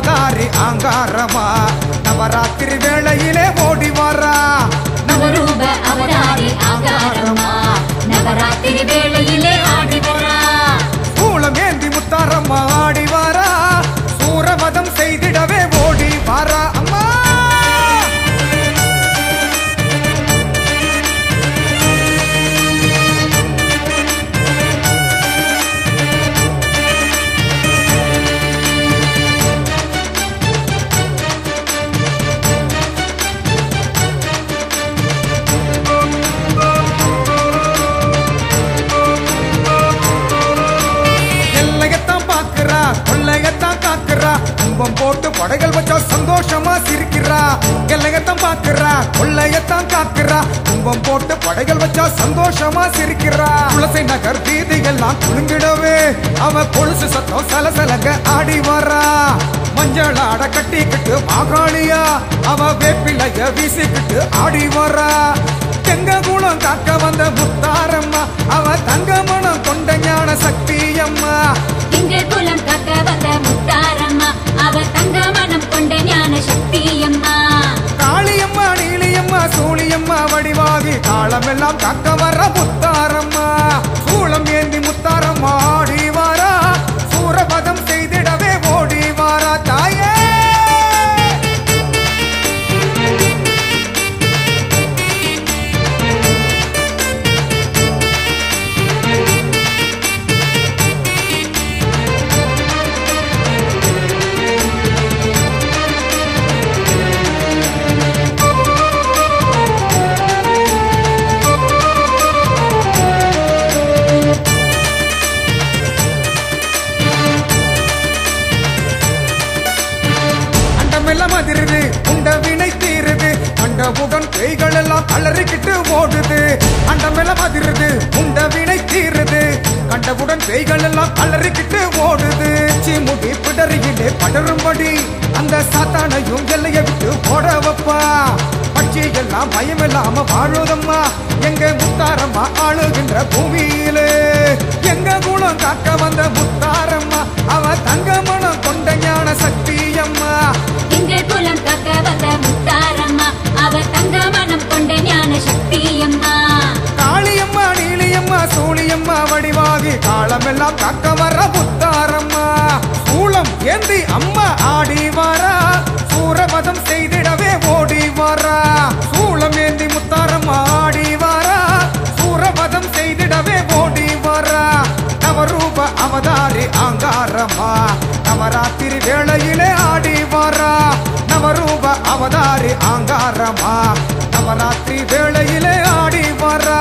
அவதாரி ஆங்காரமா நவராத்திரி வேளையிலே ஓடி வரா நவரூப அவதாரி ஆங்காரமா நவராத்திரி வேளையிலே ஆடி வரா சூளம் ஏந்தி முத்தாரம்மா ஆடி வரா சூரவதம் செய்திடவே ஓடி வரா அம்மா கும்பம் போட்டு படைகள் வச்சா சந்தோஷமா சிரிக்கிறா எல்லையத்தான் பாக்குறா கொள்ளையத்தான் காக்குறா கும்பம் போட்டு படைகள் வச்சா சந்தோஷமா சிரிக்கிறா துளசி நகர் வீதியெல்லாம் குலுங்கிடவே அவ கொலுசு சத்தம் சலசலங்க ஆடி வரா மஞ்சள் ஆட கட்டிக்கிட்டு மாகாளியா அவ வேப்பிலைய வீசிக்கிட்டு ஆடி வரா எங்க குணம் காக்க வந்த முத்தாரம்மா அவ தங்க மனம் கொண்ட ஞான சக்தி அம்மா எங்க குலம் காக்க வந்த முத்தாரம்மா அவ தங்க மனம் கொண்ட ஞான சக்தி அம்மா காளியம்மா நீலியம்மா சூழியம்மா வடிவாகி காலமெல்லாம் காக்க வர முத்தாரம்மா சூளம் ஏந்தி முத்தாரம்மா ஆடி வாரா சூரபதம் செய்திடவே ஓடி வாரா தாயே மதிருது உண்ட வினை தீருது கண்டவுடன் கைகள் எல்லாம் கலறிக்கிட்டு ஓடுது அண்டமெல்லாம் மதிருது உண்ட வினை தீருது கண்டவுடன் கைகள் எல்லாம் கலறிக்கிட்டு ஓடுது சீமுடி பிடரியிலே படரும்படி அந்த சாத்தானையும் எல்லையை விட்டு ஓட வைப்பா பட்சி எல்லாம் பயமில்லாம வாழுதம்மா எங்க முத்தாரம்மா ஆளுகின்ற பூமியிலே எங்க குணம் காக்க வந்த முத்தாரம்மா அவ தங்க மனம் கொண்ட ஞான சக்தி அம்மா எங்க குலம் காக்க வந்த முத்தாரம்மா அவ தங்க மனம் கொண்ட ஞான சக்தி அம்மா காளியம்மா நீலியம்மா சூழியம்மா வடிவாகி காலமெல்லாம் காக்க வர முத்தாரம்மா சூளம் ஏந்தி அம்மா ஆடி வாரா சூரவதம் செய்திடவே ஓடி வாரா சூளம் ஏந்தி முத்தாரம்மா ஆடி வாரா சூரவதம் செய்திடவே ஓடி வாரா நவரூப அவதாரி ஆங்காரமா நவராத்திரி வேளையிலே ஆடி வாரா நவரூப அவதாரி ஆங்காரமா நவராத்திரி வேளையிலே ஆடி வாரா